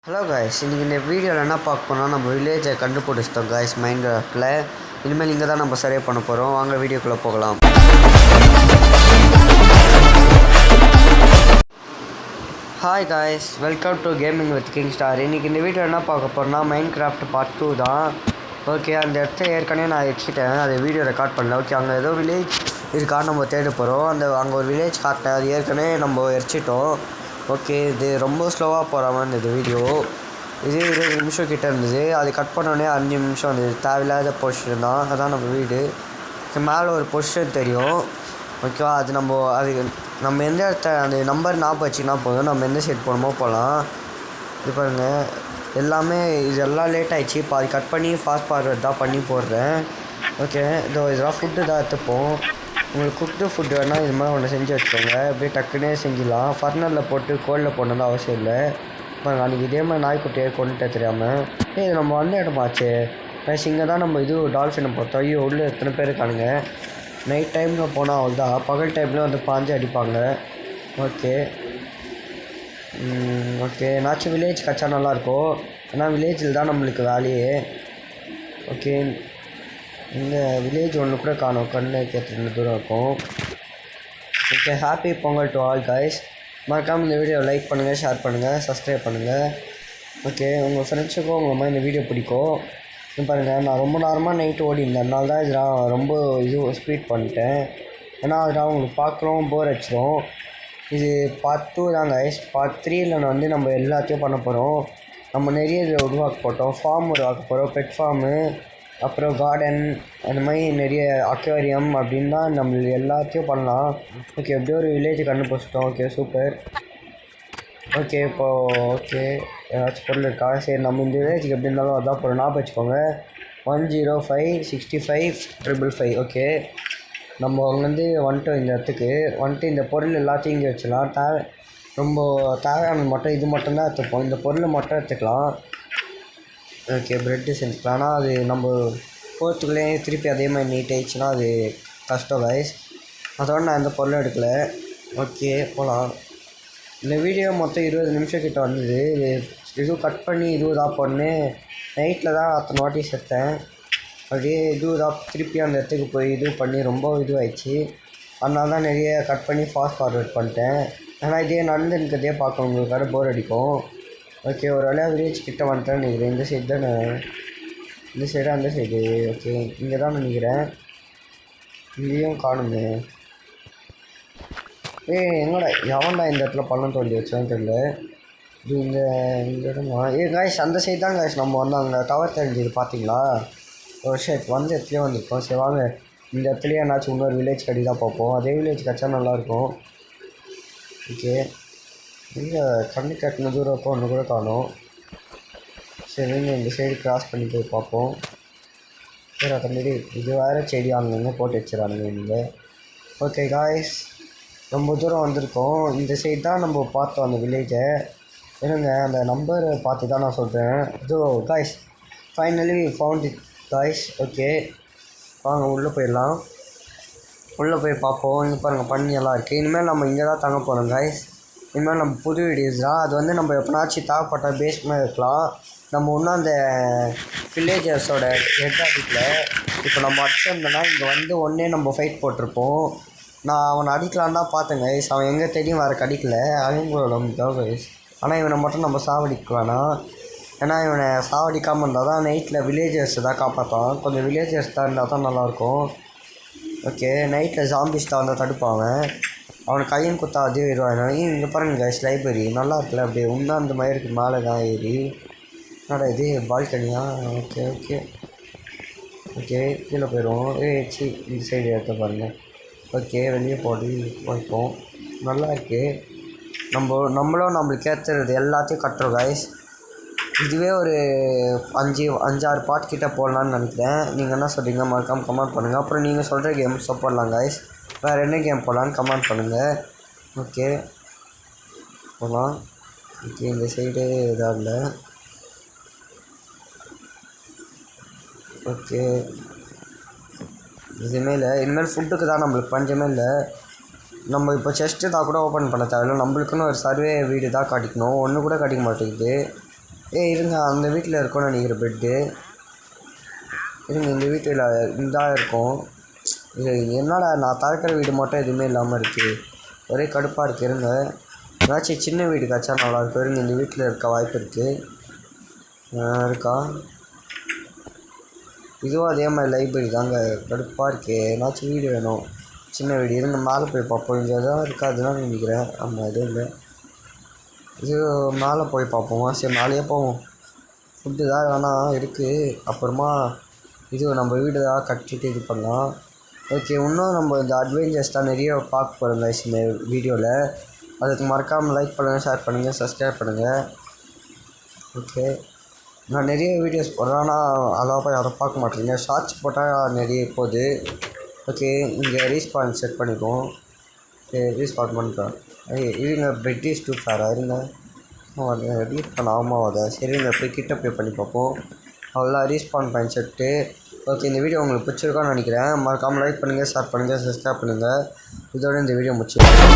Hello guys, இன்றைக்கி இந்த வீடியோவில் என்ன பார்க்க போனால் நம்ம வில்லேஜை கண்டுபிடிச்சிட்டோம் காய்ஸ் மைண்ட் கிராஃப்டில். இனிமேல் இங்கே தான் நம்ம சரியாக பண்ண போகிறோம். வாங்க வீடியோக்குள்ளே போகலாம். Hi guys, welcome to gaming with king star. இன்றைக்கி இந்த வீடியோ என்ன பார்க்க போகிறோம்னா மைண்ட் கிராஃப்ட் பார்ட் 2 தான். ஓகே, அந்த இடத்த ஏற்கனவே நான் வச்சுட்டேன், அதை வீடியோ ரெக்கார்ட் பண்ணல. ஓகே, அங்கே ஏதோ வில்லேஜ் இருக்கான்னு நம்ம தேட போகிறோம். அங்கே ஒரு வில்லேஜ் காட்டினேன், அது ஏற்கனவே நம்ம எரிச்சிட்டோம். ஓகே, இது ரொம்ப ஸ்லோவாக போகிற மாதிரி இருந்தது வீடியோ. இது 20 நிமிஷம் கிட்டே இருந்தது. அது கட் பண்ணோடனே 5 நிமிஷம் வந்தது. தேவையில்லாத பொசிஷன் தான். அதான் நம்ம வீடு. மேலே ஒரு பொசிஷன் தெரியும். ஓகேவா, அது நம்ம எந்த இடத்த அந்த நம்பர் ஞாபகம் வச்சுன்னா போதும், நம்ம எந்த சைட் போகணுமோ போகலாம். இது பாருங்கள், இதெல்லாம் லேட் ஆகிடுச்சு. இப்போ அது கட் பண்ணி ஃபாஸ்ட் ஃபார்வர்ட் தான் பண்ணி போடுறேன். ஓகே, இதெல்லாம் ஃபுட்டு தான் எடுத்துப்போம். உங்களுக்கு குக்டு ஃபுட்டு வேணால் இது மாதிரி ஒன்று செஞ்சு வச்சுக்கோங்க. அப்படியே டக்குன்னே செஞ்சிடலாம். ஃபர்னரில் போட்டு கோலில் போடணும் அவசியம் இல்லை. இப்போ அன்றைக்கி இதே மாதிரி நாய்க்குட்டியை கொண்டுட்டே தெரியாமல் இது நம்ம வந்த இடமாச்சு. ப்ளஸ் இங்கே தான் நம்ம டால்ஃபினை பார்த்தோம். ஐயோ, உள்ளே எத்தனை பேர் இருக்கானுங்க. நைட் டைமில் போனால் அவள் தான், பகல் டைம்லேயும் வந்து பாஞ்சு அடிப்பாங்க. ஓகே ஓகே, என்னாச்சும் வில்லேஜ் கச்சா நல்லாயிருக்கும். ஏன்னா வில்லேஜில் தான் நம்மளுக்கு வேலையே. ஓகே, இந்த வில்லேஜ் ஒன்று கூட காணும், கண்ணு கேட்டு தூரம் இருக்கும். Okay, happy Pongal to all guys. மறக்காமல் இந்த வீடியோ லைக் பண்ணுங்கள், ஷேர் பண்ணுங்கள், சப்ஸ்கிரைப் பண்ணுங்கள். ஓகே, உங்கள் ஃப்ரெண்ட்ஸுக்கும் உங்கள் மாதிரி இந்த வீடியோ பிடிக்கும். பாருங்கள், நான் ரொம்ப நேரமாக நைட்டு ஓடிருந்தேன். அதனால தான் இது நான் ரொம்ப ஸ்பீட் பண்ணிட்டேன். ஏன்னா அது நான் உங்களுக்கு பார்க்குறோம் போர் அடிச்சிடும். இது பார்ட் 2 தான் கைஸ். பார்ட் 3ல் வந்து நம்ம எல்லாத்தையும் பண்ண போகிறோம். நம்ம நிறைய இதில் உருவாக்க போட்டோம். ஃபார்ம் உருவாக்க போகிறோம், பெட் ஃபார்மு, அப்புறம் கார்டன், அந்த மாதிரி நிறைய அக்வேரியம் அப்படின்னு தான் நம்ம எல்லாத்தையும் பண்ணலாம். ஓகே, எப்படியோ ஒரு வில்லேஜ் கண்டுபிடிச்சிட்டோம். Okay, super. ஓகே, ஓகே, ஏதாச்சும் பொருள் இருக்கா? சரி, நம்ம இந்த வில்லேஜுக்கு எப்படி இருந்தாலும் அதான் பொருள் ஞாபகம் வச்சுக்கோங்க. 1056555. ஓகே, நம்ம அங்கேருந்து வந்துட்டோம். இந்த இடத்துக்கு வந்துட்டு இந்த பொருள் எல்லாத்தையும் இங்கே வச்சுக்கலாம். ரொம்ப தேவையானது மட்டும் இது மட்டும்தான் எடுத்துப்போம். இந்த பொருளை மட்டும் எடுத்துக்கலாம். ஓகே, ப்ரெட்டு செஞ்சுக்கலாம். ஆனால் அது நம்ம போகிறதுக்குள்ளே திருப்பி அதே மாதிரி நீட் ஆகிடுச்சுன்னா அது கஷ்டம் கைஸ். அதோட நான் எந்த பொருளும் எடுக்கலை. ஓகே, போகலாம். இந்த வீடியோ மொத்தம் 20 நிமிஷம் கிட்ட வந்தது. இதுவும் கட் பண்ணி இதுதான் பண்ணேன். நைட்டில் தான் அத்தனை வாட்டி செத்தேன். அப்படியே இதுதான் திருப்பி அந்த இடத்துக்கு போய் இது பண்ணி ரொம்ப இதுவாகிடுச்சு. அதனால தான் நிறைய கட் பண்ணி ஃபாஸ்ட் ஃபார்வர்ட் பண்ணிட்டேன். ஆனால் இதே நடந்துருக்கிறதே பார்க்க உங்களுக்கு போர் அடிக்கும். ஓகே, ஒரு வேலையாக வில்லேஜ் கிட்டே வந்துட்டேன்னு நினைக்கிறேன். இந்த சைடு தானே, இந்த சைடு அந்த சைடு. ஓகே, இங்கே தான் நினைக்கிறேன். இங்கேயும் காணுமே. எங்கடா எவன்டா இந்த இடத்துல பள்ளம் தோண்டி வச்சான்னு தெரியல. இது இந்த இடமா? காய்ஸ், அந்த சைடு தான் காய்ஸ் நம்ம வந்து அங்கே டவர் தெரிஞ்சது பார்த்தீங்களா? ஒரு ஷேட் வந்து இடத்துலேயே வந்துருக்கோம். சரி வாங்க, இந்த இடத்துலையே என்னாச்சும் இன்னொரு வில்லேஜ் கடி தான் பார்ப்போம். அதே வில்லேஜ் கிடச்சா நல்லாயிருக்கும். ஓகே, இங்கே கண்ணு கட்டின தூரம் இருக்கும், ஒன்று கூட காணும். சரிங்க, இந்த சைடு கிராஸ் பண்ணி போய் பார்ப்போம். சரி, அதமாரி இது வேறு செடி அங்கங்கே போட்டு வச்சுறானுங்க இங்கே. ஓகே காய்ஸ், ரொம்ப தூரம் வந்திருக்கோம். இந்த சைடு தான் நம்ம பார்த்தோம் அந்த வில்லேஜை. என்னங்க, அந்த நம்பரை பார்த்து தான் நான் சொல்கிறேன். இதோ guys, finally found it guys. Okay, வாங்க உள்ளே போயிடலாம். உள்ளே போய் பார்ப்போம். இங்கே பாருங்கள், பண்ணியெல்லாம் இருக்குது. இனிமேல் நம்ம இங்கே தான் தங்க போகிறோம் காய்ஸ். இனிமேல் நம்ம புது வீடியோஸ் தான். அது வந்து நம்ம எப்போனாச்சும் தேவைப்பட்ட பேஸ் மாதிரி இருக்கலாம். நம்ம இன்னும் அந்த வில்லேஜர்ஸோட ஹெட் அடிக்கல. இப்போ நம்ம அடிச்சிருந்தோன்னா இங்கே வந்து ஒன்றே நம்ம ஃபைட் போட்டிருப்போம். நான் அவனை அடிக்கலான்னு தான் பார்த்தேன் கைஸ். அவன் எங்கே தேடியும் வேறு கடிக்கல. அவங்களோட கைஸ். ஆனால் இவனை மட்டும் நம்ம சாவடிக்க வேணாம். ஏன்னா இவனை சாவடிக்காமல் இருந்தால் தான் நைட்டில் வில்லேஜர்ஸ் தான் காப்பாற்றான். கொஞ்சம் வில்லேஜர்ஸ் தான் இருந்தால் தான் நல்லாயிருக்கும். ஓகே, நைட்டில் ஜாம்பிஸ் தான் வந்தால் தடுப்பாங்க. அவனுக்கு கையின் குத்தா அதே வருவாங்க. இங்கே பாருங்கள் கைஸ், லைப்ரரி நல்லா இருக்குல்ல. அப்படியே இன்னும் அந்த மாதிரி இருக்குது. மேலே தான் ஏறி என்னடா இது பால்கனியா? ஓகே ஓகே ஓகே, கீழே போயிடுவோம். இந்த சைடு எடுத்து பாருங்கள். ஓகே, வெளியே போய் வைப்போம். நல்லா இருக்குது. நம்மளும் நம்மளுக்கு ஏற்றுறது எல்லாத்தையும் கட்டுறோம் கைஸ். இதுவே ஒரு 5-6 பார்ட் கிட்டே போடலான்னு நினைக்கிறேன். நீங்கள் என்ன சொல்கிறீங்க? மறக்காமல் கமெண்ட் பண்ணுங்கள். அப்புறம் நீங்கள் சொல்கிற கேம்ஸ் போடலாம் கைஸ். வேறு என்ன கேம் போடலான்னு கமெண்ட் பண்ணுங்கள். ஓகே, போகலாம். ஓகே, இந்த சைடு இதாக இல்லை. ஓகே, இதுவுமே இல்லை. இனிமேல் ஃபுட்டுக்கு தான் நம்மளுக்கு பஞ்சமே இல்லை. நம்ம இப்போ செஸ்ட்டு தான் கூட ஓப்பன் பண்ண தேவையில்லை. நம்மளுக்குன்னு ஒரு சர்வே வீடு தான் காட்டிக்கணும். ஒன்று கூட காட்டிக்க மாட்டேங்குது. இருங்க அந்த வீட்டில் இருக்கும்னு நினைக்கிற பெட்டு. இருங்க இந்த வீட்டில் இதாக இருக்கும். இது என்னடா நான் திறக்கிற வீடு மட்டும் எதுவுமே இல்லாமல் இருக்குது, ஒரே கடுப்பாக இருக்குது. இருங்க ஏதாச்சும் சின்ன வீடு காய்ச்சா நல்லாயிருக்கும். இருங்க இந்த வீட்டில் இருக்க வாய்ப்பு இருக்குது. இருக்கா? இதுவும் அதே மாதிரி லைப்ரரி தாங்க, கடுப்பாக இருக்குது. ஏதாச்சும் வீடு வேணும், சின்ன வீடு. இருங்க மேலே போய் பார்ப்போம். இங்கே எதாவது இருக்காதுன்னு நினைக்கிறேன். ஆமாம் எதுவும் இல்லை. இது மேலே போய் பார்ப்போமா? சரி மேலேயே போவோம். ஃபுட்டு தான் வேணாம் இருக்குது. அப்புறமா இது நம்ம வீடு தான் கட்டிட்டு இது பண்ணலாம். ஓகே, இன்னும் நம்ம இந்த அட்வென்ச்சர்ஸ் தான் நிறைய பார்க்க போகிறோம் கைஸ் இந்த வீடியோவில். அதுக்கு மறக்காமல் லைக் பண்ணுங்கள், ஷேர் பண்ணுங்கள், சப்ஸ்கிரைப் பண்ணுங்கள். ஓகே, நான் நிறைய வீடியோஸ் போடுறேன், ஆனால் அவ்வளோவா போய் யாரும் பார்க்க மாட்டேங்க. ஷார்ட்ஸ் போட்டால் நிறைய போகுது. ஓகே, இங்கே ரீஸ்பான் செட் பண்ணிக்குவோம். ஓகே ரீஸ்பான் பண்ணிட்டோம். இருங்க பெட் இஸ் டூ ஃபேரா? இருங்க ரீட் பண்ண ஆமாவாதா? சரிங்க போய் கிட்ட போய் பண்ணி பார்ப்போம். அவ்வளோ ரீஸ்பான் பாயிண்ட் செட்டு. ஓகே, இந்த வீடியோ உங்களுக்கு பிடிச்சிருக்கான்னு நினைக்கிறேன். மறக்காமல் லைக் பண்ணுங்கள், ஷேர் பண்ணுங்கள், சப்ஸ்கிரைப் பண்ணுங்கள். இதோட இந்த வீடியோ முடிச்சிருக்கேன்.